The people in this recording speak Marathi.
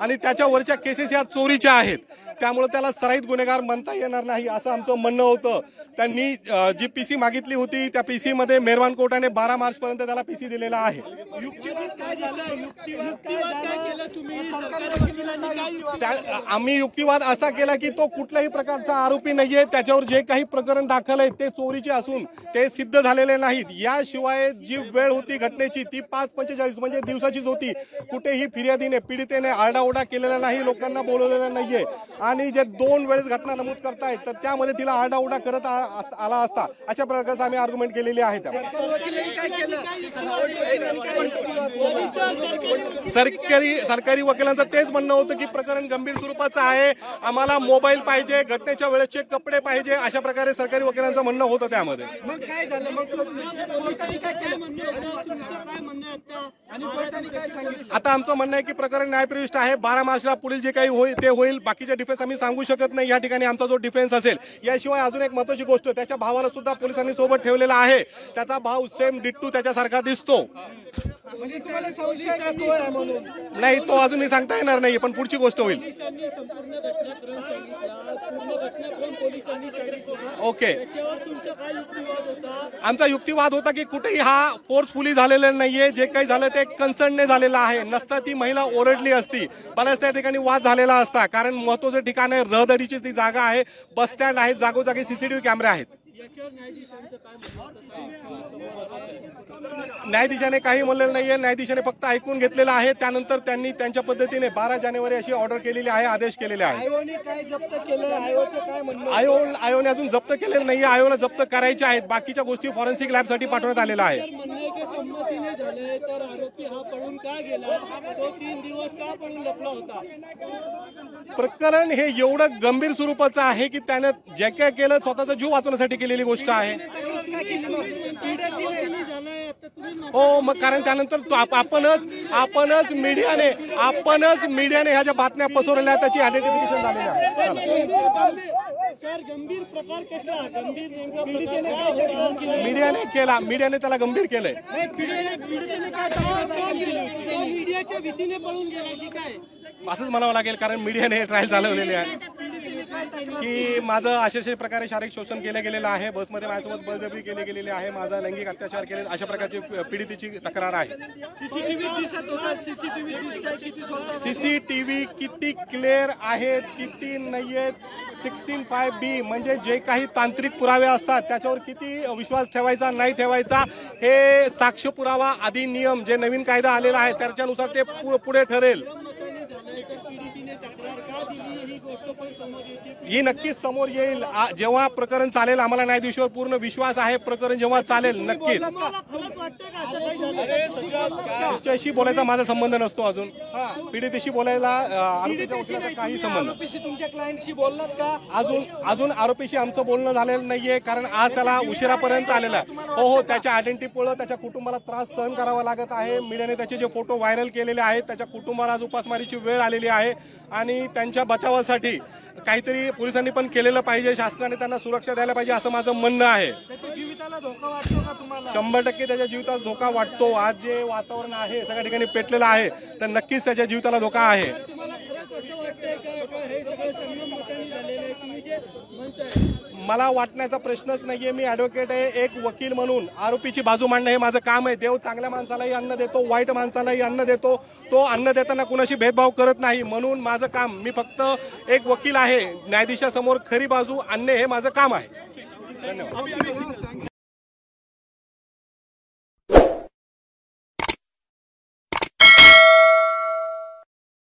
आणि त्याच्यावरच्या केसेस या चोरीच्या आहेत, त्यामुळे त्याला सराईत गुन्हेगार म्हणता येणार नाही असं आमचं म्हणणं होतं। त्यांनी जी पीसी मागितली होती त्या पीसी मध्ये मेहरबान कोर्टाने 12 मार्च पर्यंत त्याला पीसी दिलेला आहे। आम्ही युक्तिवाद असा केला की तो कुठल्याही प्रकारचा आरोपी नाहीये, त्याच्यावर जे काही प्रकरण दाखल आहे ते चोरीचे असून ते सिद्ध झालेले नाहीत। याशिवाय जी वेळ होती घटनेची ती 5:45 म्हणजे दिवसाचीच होती। कुठेही फिर्यादीने पीडितेने आरडाओरडा केलेला नाही, लोकांना बोलवलेलं नाहीये आणि जे 2 वेळेस घटना नमूद करतायत तर त्यामध्ये तिला आरडाओरडा करत आला असता अशा प्रकारचे आम्ही आर्ग्युमेंट केलेली आहे। सरकारी वकिलांचं तेच म्हणणं होतं की प्रकरण गंभीर स्वरूपाचं आहे, आम्हाला मोबाईल पाहिजे, घटनेच्या वेळेचे कपडे पाहिजे, अशा प्रकारे सरकारी वकिलांचं म्हणणं होतं त्यामध्ये। आता आमचं म्हणणं आहे की प्रकरण न्यायप्रविष्ट आहे, 12 मार्चला पुढील जे काही होईल ते होईल, बाकीचे डिफेन्स आम्ही सांगू शकत नाही या ठिकाणी आमचा जो डिफेन्स असेल। याशिवाय अजून एक महत्त्वाची गोष्ट, त्याच्या भावाला सुद्धा पोलिसांनी सोबत ठेवलेला आहे, त्याचा भाव सेम डिट्टू त्याच्यासारखा दिसतो। नाही तो अजून मी सांगता येणार नाही, पण पुढची गोष्ट होईल। ओके, आमचा युक्तिवाद होता की कुठेही हा फोर्सफुली झालेला नाहीये, जे काही झालं ते कन्सर्नने झालेलं आहे। नसता ती महिला ओरडली असती, बऱ्याच त्या ठिकाणी वाद झालेला असता, कारण महत्त्वाचं ठिकाण आहे, रहदारीची ती जागा आहे, बस स्टँड आहे, जागोजागी सीसीटीव्ही कॅमेरे आहेत। न्यायाधीशाने काही म्हणलेलं नाहीये, न्यायाधीशाने फक्त ऐकून घेतलेलं आहे। त्यानंतर त्यांनी त्यांच्या पद्धतीने 12 जानेवारी अशी ऑर्डर केलेली आहे, आदेश केलेले आहे। आयोने अजून जप्त केलेलं नाहीये, आयोला जप्त करायचे आहेत, बाकीच्या गोष्टी फॉरेन्सिक लॅबसाठी पाठवण्यात आलेला आहे। प्रकरण हे एवढं गंभीर स्वरूपाचं आहे की त्याने जे काय केलं स्वतःचा जीव वाचवण्यासाठी केलेली गोष्ट आहे। हो, मग कारण त्यानंतर आपणच मीडियाने ह्या ज्या बातम्या पसरवल्या त्याची आयडेंटिफिकेशन झालेली आहे। मीडियाने त्याला गंभीर केलंय। असंच म्हणावं लागेल, कारण मीडियाने ट्रायल चालवलेले आहे की माझं अशा प्रकारे शारीरिक शोषण केलं गेलेलं आहे, बसमध्ये माझ्यासोबत बळजबरी केली गेलेली आहे, माझा लैंगिक अत्याचार केले, अशा प्रकारची पीडितेची तक्रार आहे। सीसीटीव्ही किती क्लिअर आहेत किती नाहीयेत, 16(5)B म्हणजे जे काही तांत्रिक पुरावे असतात त्याच्यावर किती विश्वास ठेवायचा नाही ठेवायचा हे साक्ष पुरावा अधिनियम जे नवीन कायदा आलेला आहे त्याच्यानुसार ते पुढे ठरेल। ही नक्कीच समोर येईल जेव्हा प्रकरण चालेल। आम्हाला न्यायाधीशावर पूर्ण विश्वास आहे, प्रकरण जेव्हा चालेल नक्कीच। त्याच्याशी बोलायचा माझा संबंध नसतो, अजून पीडितेशी बोलायला आरोपीच्या वकिलाचा काही संबंध। तुमच्या क्लायंटशी बोललात का? अजून आरोपीशी आमचं बोलणं झालेलं नाहीये, कारण आज त्याला उशिरापर्यंत आलेला। हो, त्याच्या आयडेंटिटीमुळे त्याच्या कुटुंबाला त्रास सहन करावा लागत आहे। मीडियाने त्याचे जे फोटो व्हायरल केलेले आहेत, त्याच्या कुटुंबाला आज उपासमारीची वेळ आलेली आहे आणि त्यांच्या बचावासाठी काहीतरी पोलिसांनी पण केलेलं पाहिजे, शासनाने त्यांना सुरक्षा द्यायला पाहिजे असं माझं म्हणणं आहे। त्याच्या जीविताला धोका वाटतो का तुम्हाला? 100% त्याच्या जीविताला धोका वाटतो। आज जे वातावरण आहे सगळ्या ठिकाणी पेटलेलं आहे तर नक्कीच त्याच्या जीविताला धोका आहे। मला वाटण्याचा प्रश्नच नाहीये, मी ॲडव्होकेट आहे, एक वकील म्हणून आरोपीची बाजू मांडणं हे माझं काम आहे। देव चांगल्या माणसालाही अन्न देतो, वाईट माणसालाही अन्न देतो, तो अन्न देताना कुणाशी भेदभाव करत नाही, म्हणून माझं काम, मी फक्त एक वकील आहे, न्यायाधीशासमोर खरी बाजू आणणे हे माझं काम आहे। धन्यवाद।